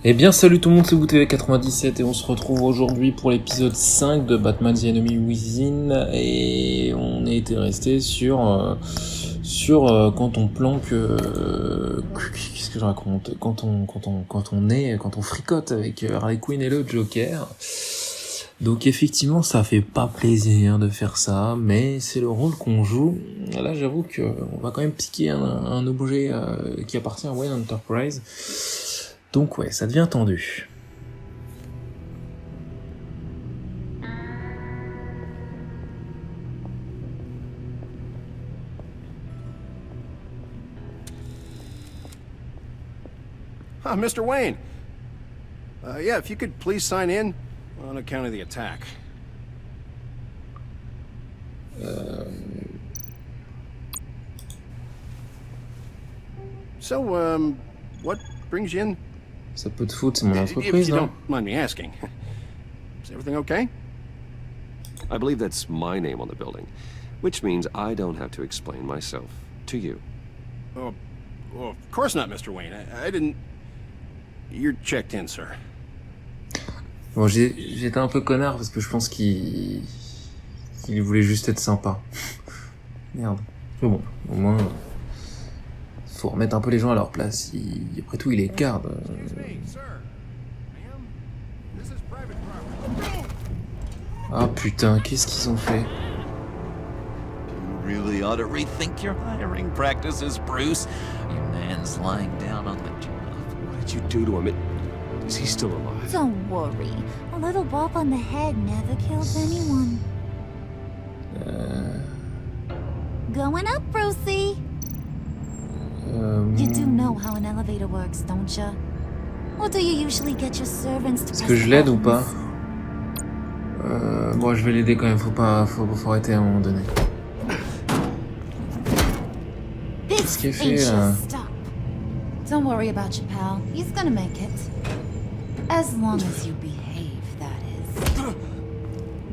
Eh bien salut tout le monde, c'est WTV97 et on se retrouve aujourd'hui pour l'épisode 5 de Batman The Enemy Within et on était resté sur quand on planque qu'est-ce que je raconte quand on fricote avec Harley Quinn et le Joker. Donc effectivement ça fait pas plaisir de faire ça, mais c'est le rôle qu'on joue. Là j'avoue que on va quand même piquer un objet qui appartient à Wayne Enterprise. Donc ouais, ça devient tendu. Mr. Wayne. Yeah, if you could please sign in on account of the attack. So, what brings you in? Ça peut te foutre, c'est mon If entreprise, you hein. don't mind me asking. Is everything okay? I believe that's my name on the building, which means I don't have to explain myself to you. Oh, of course not, Mr. Wayne. I didn't... You're checked in, sir. Bon, j'étais un peu connard parce que je pense qu'il voulait juste être sympa. Merde. Mais bon, au moins, faut remettre un peu les gens à leur place. Après tout, il est garde. Ah putain, qu'est-ce qu'ils ont fait? You really ought to rethink your hiring practices, Bruce. Your man's lying down on the job. What did you do to him? Is he still alive? Don't worry. A little bump on the head never kills anyone. Going up, Brucey. You do know how an elevator works, don't you? Or do you usually get your servants to... Est-ce que je l'aide ou pas? Bon, je vais l'aider quand même. Faut arrêter à un moment donné. Qu'est-ce qu'il fait là? Don't worry about your pal. He's gonna make it. As long as you behave, that is.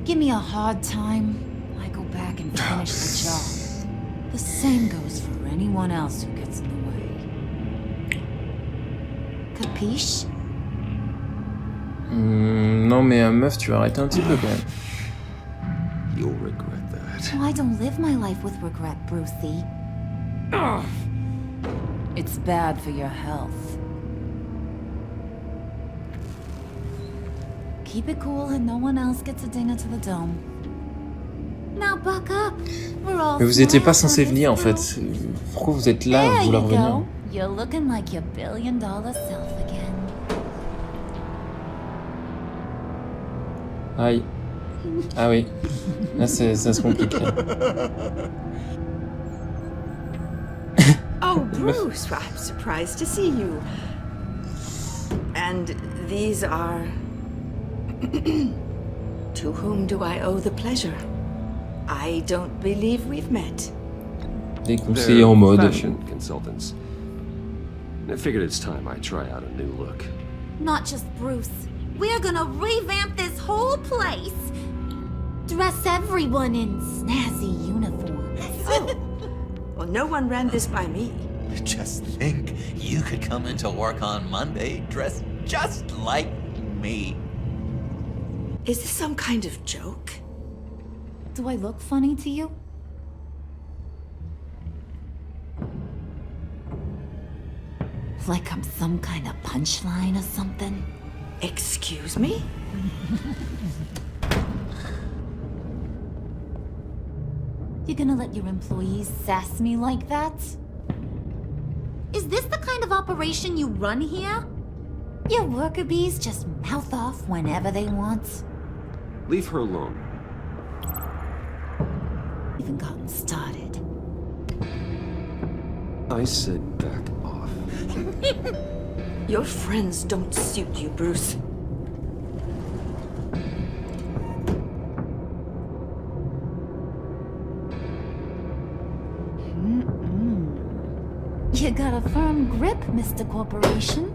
Give me a hard time, I go back and finish the job. The same goes for anyone else who gets in the way. Capiche? Non mais meuf, tu vas arrêter un petit peu quand même. You'll regret that. Oh, I don't live my life with regret, Brucey. Ugh. It's bad for your health. Keep it cool and no one else gets a dinger to the dome. Now buck up. We're all... Mais vous étiez pas censé venir en fait. Pourquoi vous êtes là à vouloir venir? You're looking like your billion-dollar self again. Aïe. Ah oui. Là ça se complique. Là. Oh, Bruce, I'm surprised to see you. And these are... To whom do I owe the pleasure? I don't believe we've met. Des conseillers en mode. Fashion consultants. I figured it's time I try out a new look. Not just Bruce. We're gonna revamp this whole place. Dress everyone in snazzy uniforms. Oh. Well, no one ran this by me. Just think, you could come into work on Monday dressed just like me. Is this some kind of joke? Do I look funny to you? Like I'm some kind of punchline or something? Excuse me? You gonna let your employees sass me like that? Is this the kind of operation you run here? Your worker bees just mouth off whenever they want? Leave her alone. Even gotten started. I said back off. Your friends don't suit you, Bruce. You got a firm grip, Mr. Corporation.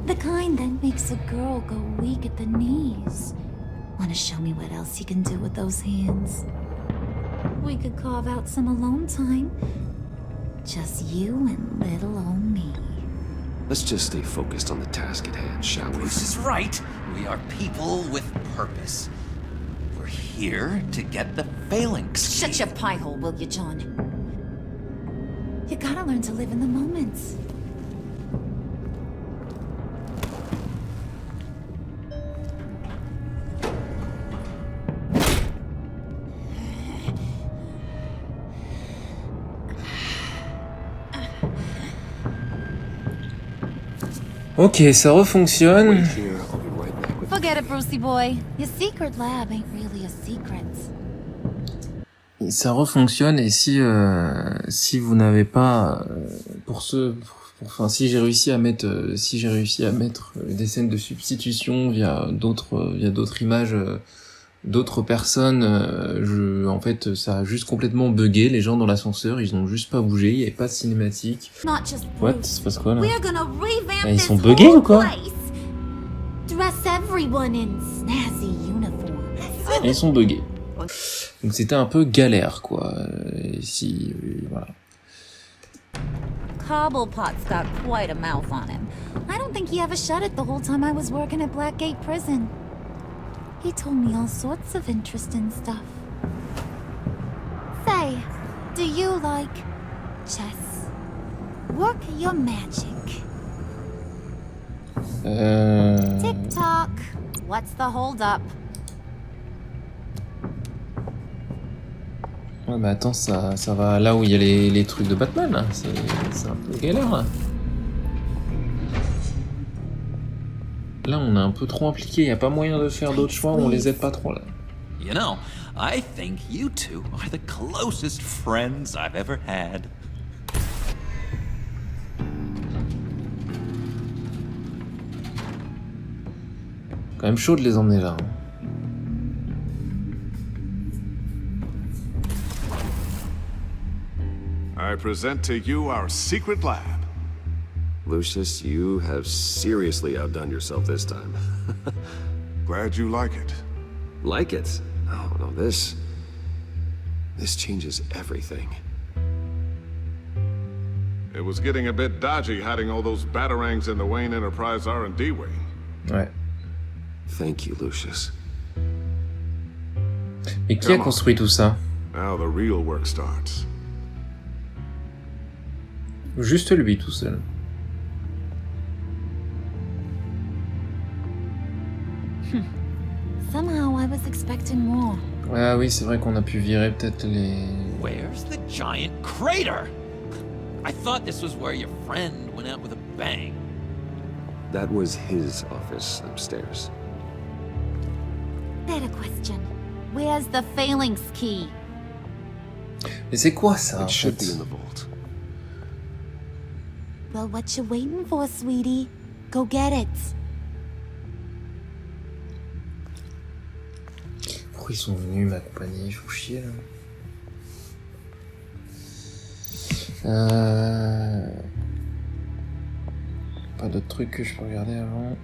The kind that makes a girl go weak at the knees. Wanna show me what else you can do with those hands? We could carve out some alone time. Just you and little old me. Let's just stay focused on the task at hand, shall we? Bruce is right. We are people with purpose. We're here to get the Phalanx. Shut your pie hole, will you, John? You gotta learn to live in the moment. Ok, ça refonctionne. Wait here, I'll be right back with Forget it, Brucey boy. Your secret lab ain't really a secret. Ça refonctionne et si vous n'avez pas si j'ai réussi à mettre des scènes de substitution via d'autres images d'autres personnes, en fait ça a juste complètement bugué. Les gens dans l'ascenseur, ils ont juste pas bougé, il y avait pas de cinématique. Not just What? Bruce. Il se passe quoi là? We're gonna revamp Ils this sont buggés whole ou quoi? place. Dress everyone in snazzy uniforms. Ils sont buggés. Donc c'était un peu galère quoi. Voilà. Cobblepot's got quite a mouth on him. I don't think he ever shut it the whole time I was working at Blackgate Prison. He told me all sorts of interesting stuff. Say, do you like chess? Work your magic. Tick-tock. What's the hold-up? Ouais mais attends, ça va là où il y a les trucs de Batman là. C'est un peu galère là. Là on est un peu trop impliqué, y a pas moyen de faire d'autres choix, on les aide pas trop là. You know, I think you two are the closest friends I've ever had. Quand même chaud de les emmener là. I present to you our secret lab. Lucius, you have seriously outdone yourself this time. Glad you like it. Like it? Oh, no, this changes everything. It was getting a bit dodgy hiding all those batarangs in the Wayne Enterprise R&D wing. Ouais. Thank you, Lucius. Et qui a construit tout ça? Now the real work starts. Juste lui tout seul. Somehow I was expecting more. Ah oui, c'est vrai qu'on a pu virer peut-être les... Where's the giant crater? I thought this was where your friend went out with a bang. That was his office upstairs. Better question. Where's the Phalanx key? Mais c'est quoi ça en It should be fait? in the vault. Well, what you waiting for, sweetie? Go get it. Pourquoi ils sont venus m'accompagner? Ils font chier là. Pas d'autres trucs que je peux regarder avant.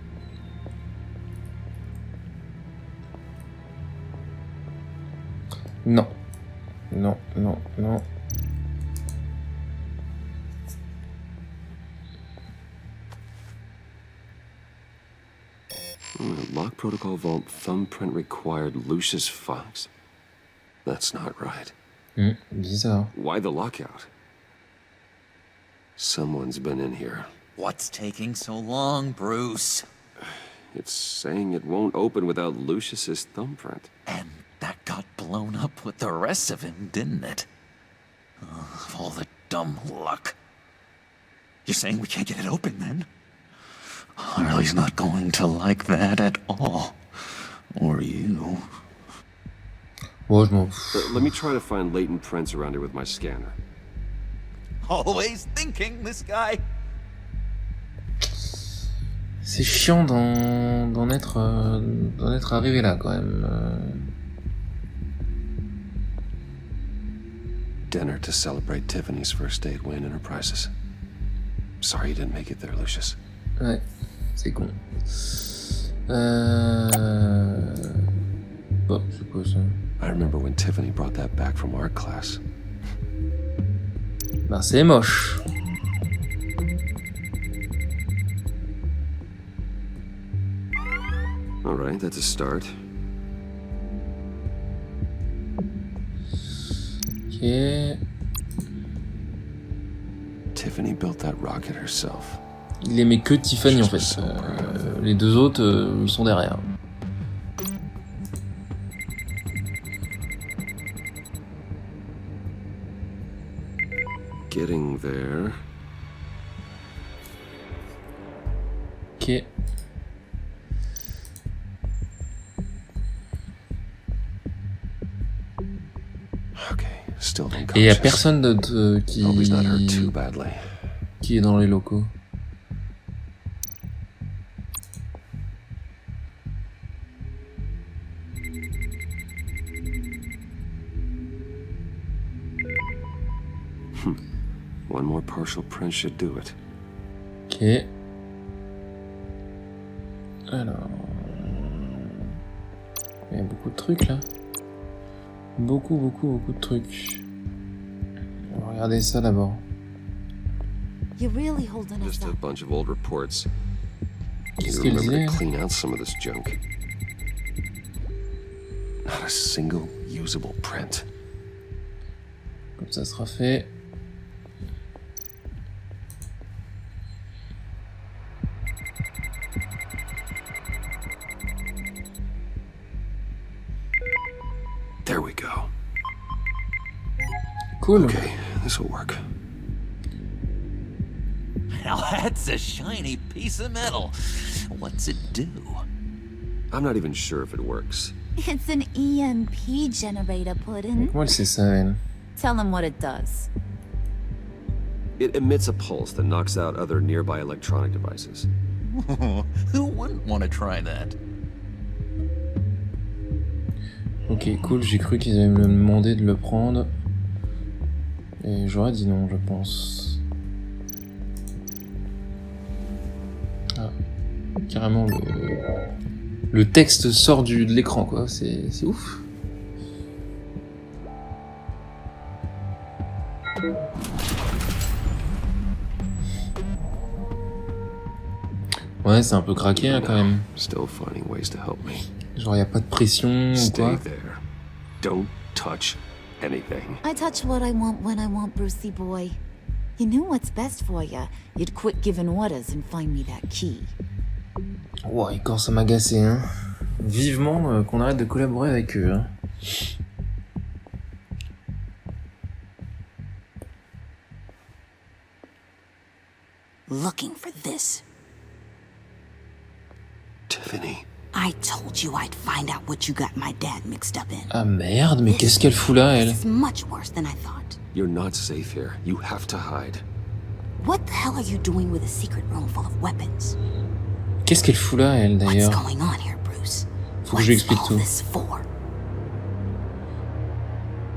Non. Non, non, non. Lock protocol vault thumbprint required Lucius Fox. That's not right. Bizarre. Why the lockout? Someone's been in here. What's taking so long, Bruce? It's saying it won't open without Lucius's thumbprint. And that got blown up with the rest of him, didn't it? Of all the dumb luck. You're saying we can't get it open, then? Harley's not going to like that at all. Or you. Bon, je m'en fous. Let me try to find latent prints around here with my scanner. Always thinking, this guy. C'est chiant d'en être arrivé là quand même. Dinner to celebrate Tiffany's first day at Wayne Enterprises. Sorry you didn't make it there, Lucius. Ouais, c'est con. Bon, c'est quoi ça? I remember when Tiffany brought that back from art class. Ben c'est moche. All right, that's a start. Ok. Tiffany built that rocket herself. Il aimait que Tiffany en fait. Les deux autres, ils sont derrière. Getting there. Ok. Okay, still Et il y a unconscious. personne d'autre Hope he's not hurt too badly. qui est dans les locaux. One more partial print should do it. Ok. Alors... Il y a beaucoup de trucs là. Beaucoup de trucs. On va regarder ça d'abord. You're really holding us Just a up. bunch of old reports. Qu'est-ce You qu'elle remember disait to là? clean out some of this junk. Not a single usable print. Comme ça sera fait. There we go. Cool. Okay, this will work. Now that's a shiny piece of metal. What's it do? I'm not even sure if it works. It's an EMP generator, Puddin'. Comment elle sait ça, elle? Tell him what it does. It emits a pulse that knocks out other nearby electronic devices. Who wouldn't want to try that? Ok, cool, j'ai cru qu'ils allaient me demander de le prendre. Et j'aurais dit non, je pense. Ah, carrément le texte sort de l'écran, quoi, c'est ouf. Ouais, c'est un peu craqué hein, quand même. Still finding ways to help me. Genre y a pas de pression ou Stay quoi. there. Don't touch anything. I touch what I want when I want, Brucey boy. You knew what's best for ya. You'd quit giving orders and find me that key. Ouais, il commence à m'agacer, hein. Vivement qu'on arrête de collaborer avec eux, hein. Looking for this. Tiffany. I told you I'd find out what you got my dad mixed up in. Ah merde, mais qu'est-ce qu'elle fout là, elle? This is much worse than I thought. You're not safe here. You have to hide. What the hell are you doing with a secret room full of weapons? Qu'est-ce qu'elle fout là, elle, What's d'ailleurs? going on here, Bruce? Faut que je lui What's explique all tout. this for?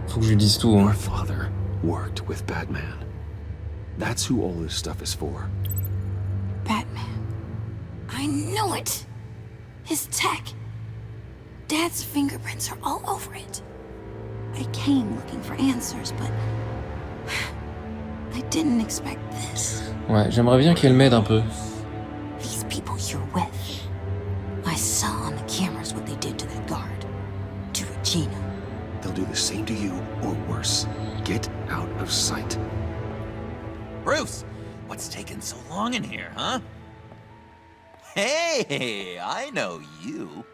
Faut que je lui dise tout, Your hein. father worked with Batman. That's who all this stuff is for. Batman. I knew it! His tech. Dad's fingerprints are all over it. I came looking for answers, but I didn't expect this. Ouais, j'aimerais bien qu'elle m'aide un peu. These people you're with. I saw on the cameras what they did to that guard. To Regina. They'll do the same to you, or worse. Get out of sight. Bruce, what's taking so long in here, huh? Hey, I know you.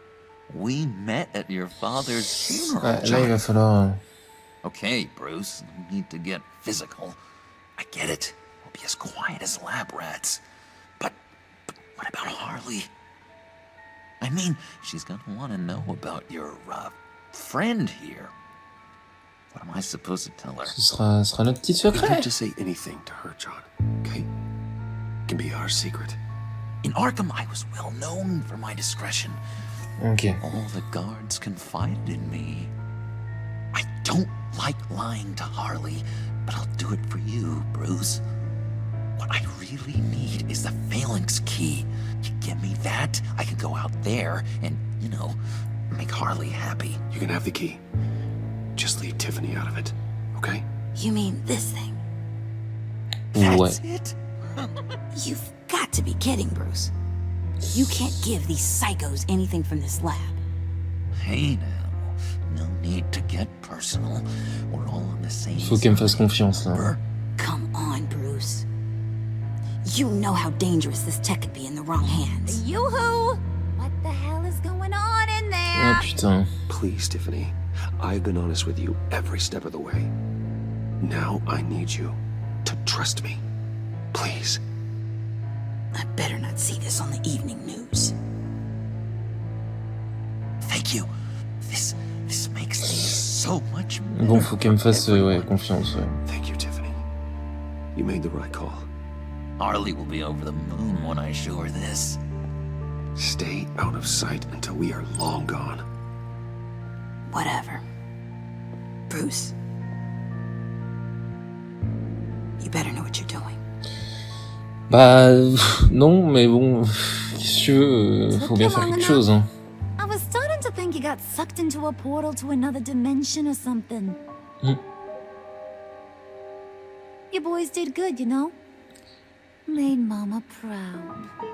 We met at your father's funeral. Ouais, là, il va falloir... Okay, Bruce, no need to get physical. I get it. We'll be as quiet as lab rats. But what about Harley? I mean, she's gonna want to know about your, friend here. What am I supposed to tell her? Ce sera notre petit You don't have secret. to say anything to her, John. Okay? It can be our secret. In Arkham, I was well known for my discretion. Ok. All the guards confided in me. I don't like lying to Harley, but I'll do it for you, Bruce. What I really need is the Phalanx key. You give me that, I can go out there and, make Harley happy. You can have the key. Just leave Tiffany out of it, okay? You mean this thing? Ouais. That's it? You've got to be kidding, Bruce. You can't give these psychos anything from this lab. Hey now, no need to get personal. We're all on the same Faut qu'elle me fasse side. confiance là. Come on, Bruce. You know how dangerous this tech could be in the wrong hands. Yoo-hoo! What the hell is going on in there? Oh putain. Please, Tiffany. I've been honest with you every step of the way. Now I need you to trust me. Please. I better not see this on the evening news. Thank you. This makes things so much better. Bon, faut qu'elle me fasse ouais, confiance. Ouais. Thank you, Tiffany. You made the right call. Harley will be over the moon when I show her this. Stay out of sight until we are long gone. Whatever. Bruce. You better know what you're doing. Bah non, mais bon, qu'est-ce que tu veux, faut bien faire quelque chose. Hein. I was starting to think you got sucked into a portal to another dimension or something. You boys did good, you know? Made Mama proud.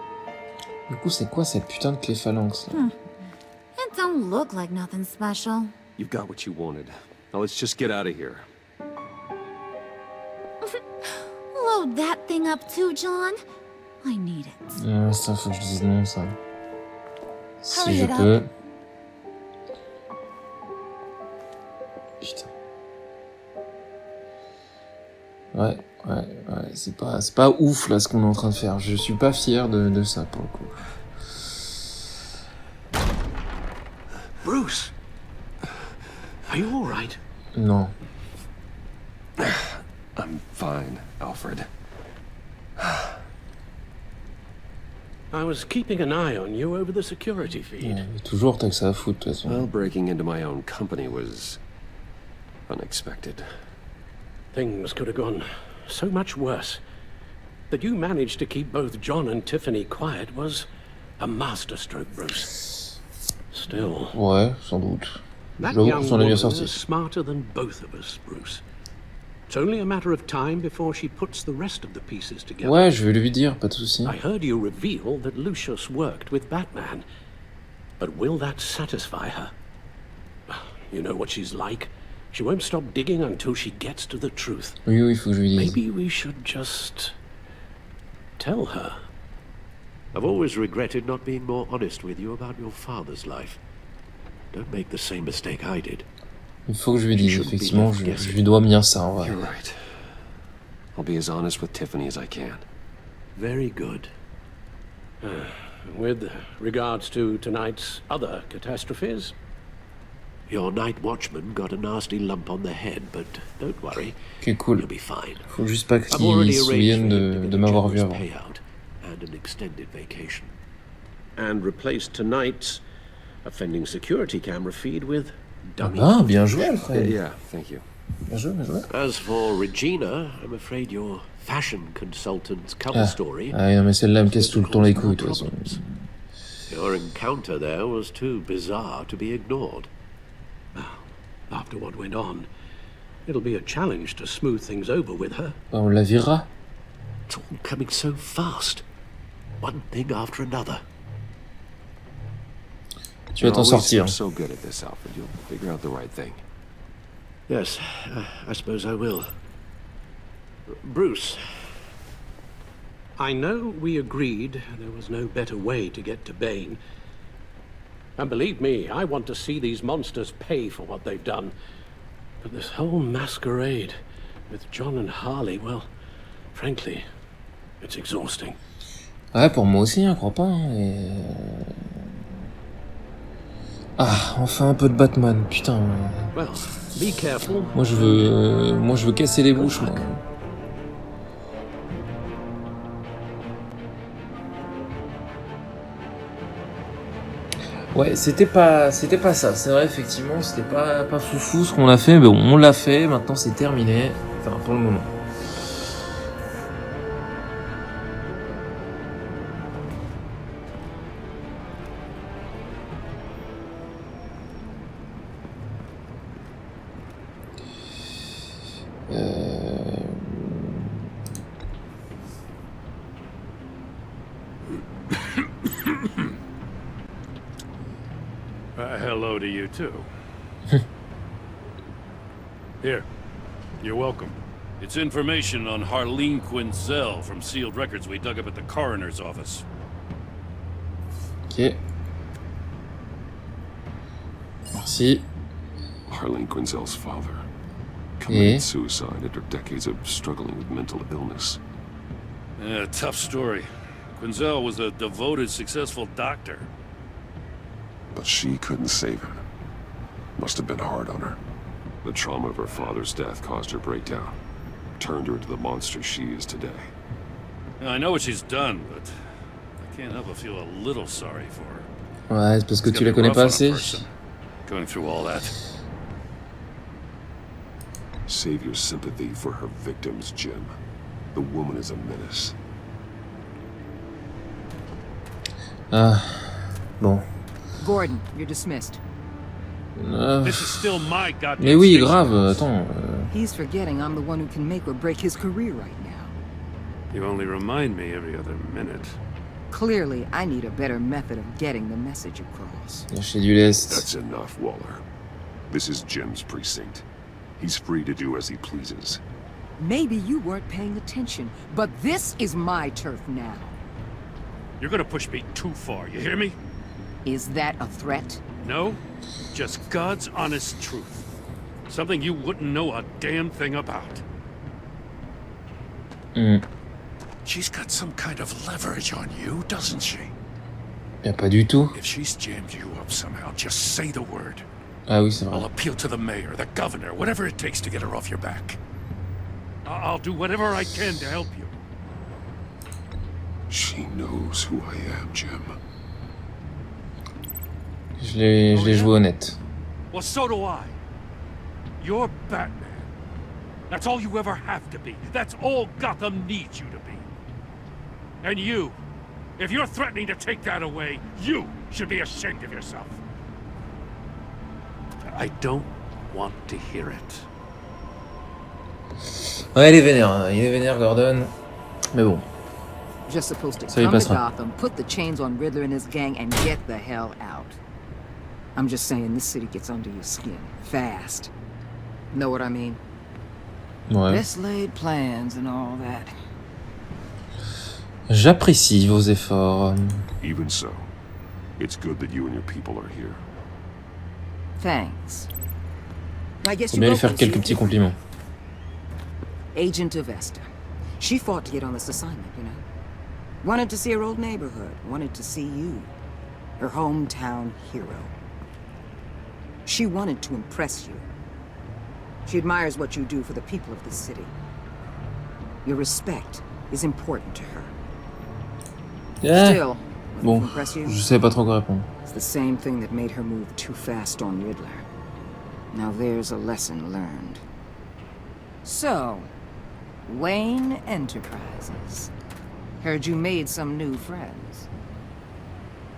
Du coup, c'est quoi cette putain de clé phalanx là? It don't look like nothing special. You've got what you wanted. Now let's just get out of here. Load that thing up too, John. I need it. Ça, faut que je dise non, ça. Si Hurry je it up. peux. Putain. Ouais, c'est pas ouf là ce qu'on est en train de faire. Je suis pas fier de ça pour le coup. Bruce! Are you all right? Non. I'm fine, Alfred. I was keeping an eye on you over the security feed. Ouais, toujours t'as que ça à foutre de toute façon. Well, breaking into my own company was unexpected. Things could have gone so much worse. That you managed to keep both John and Tiffany quiet was a masterstroke, Bruce. Still, Ouais, sans doute. that J'avoue, young son avis woman sorti. is smarter than both of us, Bruce. It's only a matter of time before she puts the rest of the pieces together. Ouais, je vais lui dire, pas de souci. I heard you reveal that Lucius worked with Batman. But will that satisfy her? You know what she's like. She won't stop digging until she gets to the truth. Oui, il faut que je lui dise. Maybe we should just tell her. I've always regretted not being more honest with you about your father's life. Don't make the same mistake I did. Il faut que je lui dise, effectivement, je lui dois bien ça, en vrai. You're right. I'll be as honest with Tiffany as I can. Very good. With regards to tonight's other catastrophes, your night watchman got a nasty lump on the head, but don't worry, Ok, cool. you'll be fine. Faut juste pas I've qu'il already se arranged souvienne for him to de get a m'avoir vu generous avant. payout and an extended vacation. And replace tonight's offending security camera feed with dummy. Ah, bien joué, Alfred. Yeah, thank you. Bien joué, bien joué. As for Regina, I'm afraid your fashion consultant's cover story. Ah, non, mais celle-là elle me casse tout le temps les couilles, de toute façon. Your encounter there was too bizarre to be ignored. After what went on, it'll be a challenge to smooth things over with her. On la virera. It's all coming so fast. One thing after another. Tu vas t'en sortir. You're so good at this, Alfred. You'll figure out the right thing. Yes, I suppose I will. Bruce, I know we agreed there was no better way to get to Bane. And believe me, I want to see these monsters pay for what they've done. But this whole masquerade with John and Harley, well, frankly, it's exhausting. Ouais, pour moi aussi, hein, crois pas. Hein, Ah, enfin un peu de Batman, putain. Well, be careful. Moi je veux casser les bouches, moi. Ouais, c'était pas ça. C'est vrai, effectivement, c'était pas foufou ce qu'on a fait. Mais bon, on l'a fait. Maintenant, c'est terminé. Enfin, pour le moment. hello to you too. Here, you're welcome. It's information on Harleen Quinzel from sealed records we dug up at the coroner's office. Ok. Merci. Harleen Quinzel's father committed suicide after decades of struggling with mental illness. Yeah, tough story. Quinzel was a devoted, successful doctor. But she couldn't save him. Must have been hard on her. The trauma of her father's death caused her breakdown. Turned her into the monster she is today. I know what she's done, but I can't help but feel a little sorry for her. Ouais, c'est parce que tu la connais pas assez. Going through all that. Save your sympathy for her victims, Jim. The woman is a menace. Bon. Gordon, you're dismissed. This is still my goddamn Mais oui, station. grave, attends. He's forgetting I'm the one who can make or break his career right now. You only remind me every other minute. Clearly, I need a better method of getting the message across. Lâcher du lest. That's enough, Waller. This is Jim's precinct. He's free to do as he pleases. Maybe you weren't paying attention, but this is my turf now. You're gonna push me too far, you hear me? Is that a threat? No, just God's honest truth. Something you wouldn't know a damn thing about. She's got some kind of leverage on you, doesn't she? Y'a pas du tout. If she's jammed you up somehow, just say the word. Ah oui, c'est vrai. I'll appeal to the mayor, the governor, whatever it takes to get her off your back. I'll do whatever I can to help you. She knows who I am, Jim. Je l'ai joué honnête. Well, so do I. You're Batman. That's all you ever have to be. That's all Gotham needs you to be. And you, if you're threatening to take that away, you should be ashamed of yourself. I don't want to hear it. Ouais, il est vénère, Gordon. Mais bon. Just supposed to Ça y come to passera. Gotham, put the chains on Riddler and his gang, and get the hell out. I'm just saying, this city gets under your skin. Fast. Know what I mean? Ouais. Best laid plans and all that. J'apprécie vos efforts. Even so, it's good that you and your people are here. Thanks. I guess Faut you bien lui wrote faire this, quelques you- petits compliments. Agent of Vesta. She fought to get on this assignment, you know? Wanted to see her old neighborhood. Wanted to see you. Her hometown hero. She wanted to impress you. She admires what you do for the people of the city. Your respect is important to her. Still, wanted Bon, to impress you? je sais pas trop quoi répondre. It's the same thing that made her move too fast on Riddler. Now there's a lesson learned. So, Wayne Enterprises. Heard you made some new friends.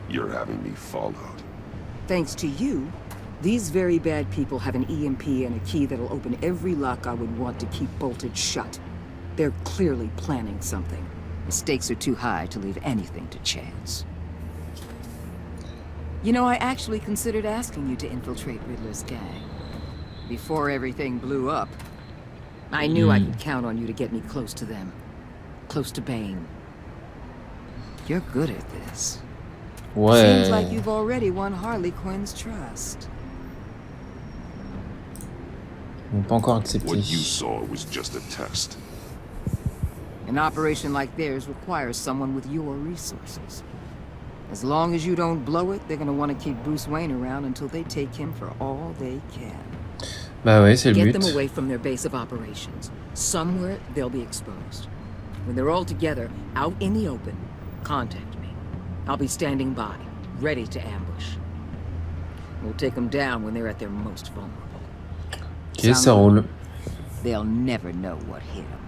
You're having me followed. Thanks to you, these very bad people have an EMP and a key that'll open every lock I would want to keep bolted shut. They're clearly planning something. The stakes are too high to leave anything to chance. You know, I actually considered asking you to infiltrate Riddler's gang. Before everything blew up, I knew I could count on you to get me close to them. Close to Bane. You're good at this. Ouais. Seems like you've already won Harley Quinn's trust. Ils n'ont pas encore accepté. What you saw was just a test. An operation like theirs requires someone with your resources. As long as you don't blow it, they're gonna want to keep Bruce Wayne around until they take him for all they can. Bah ouais, c'est le Get but. them away from their base of operations. Somewhere they'll be exposed. When they're all together, out in the open, contact me. I'll be standing by, ready to ambush. We'll take them down when they're at their most vulnerable. Ok, ça roule. They'll never know what hit them.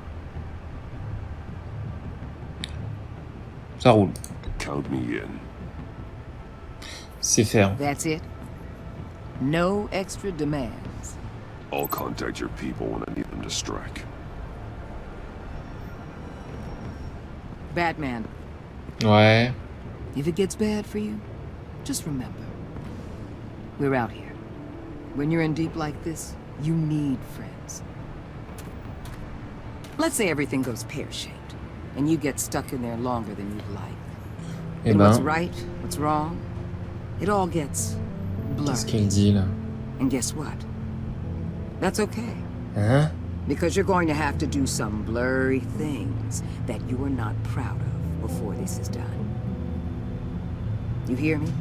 Ça roule. Count me in. C'est faire. That's it? No extra demands. I'll contact your people when I need them to strike. Batman, Ouais. if it gets bad for you, just remember. We're out here. When you're in deep like this, you need friends. Let's say everything goes pear-shaped, and you get stuck in there longer than you'd like. Eh And what's ben, right, what's wrong, it all gets qu'est-ce blurry. qu'elle dit là? And guess what? That's okay. Hein? Because you're going to have to do some blurry things that you are not proud of before this is done. You hear me?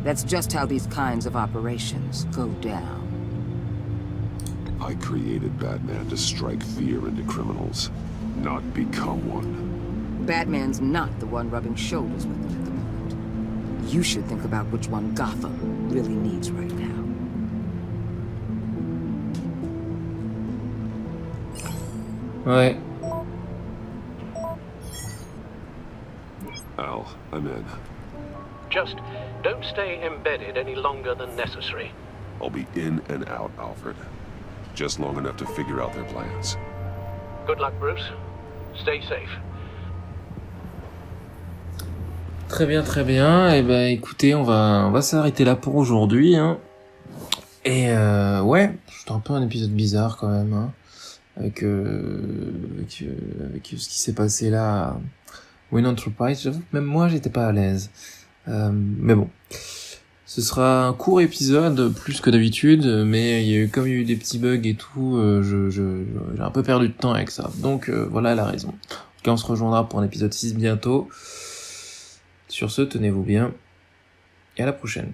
That's just how these kinds of operations go down. I created Batman to strike fear into criminals, not become one. Batman's not the one rubbing shoulders with them at the moment. You should think about which one Gotham really needs right now. Ouais. Al, I'm in. Just don't stay embedded any longer than necessary. I'll be in and out, Alfred. Just long enough to figure out their plans. Good luck, Bruce. Stay safe. Très bien, très bien. Et ben écoutez, on va s'arrêter là pour aujourd'hui. Hein. Et ouais, c'était un peu un épisode bizarre quand même. Hein. Avec ce qui s'est passé là à Wayne Enterprise. J'avoue que même moi, j'étais pas à l'aise. Mais bon. Ce sera un court épisode, plus que d'habitude, mais comme il y a eu des petits bugs et tout, j'ai un peu perdu de temps avec ça. Donc voilà la raison. En tout cas, on se rejoindra pour un épisode 6 bientôt. Sur ce, tenez-vous bien, et à la prochaine.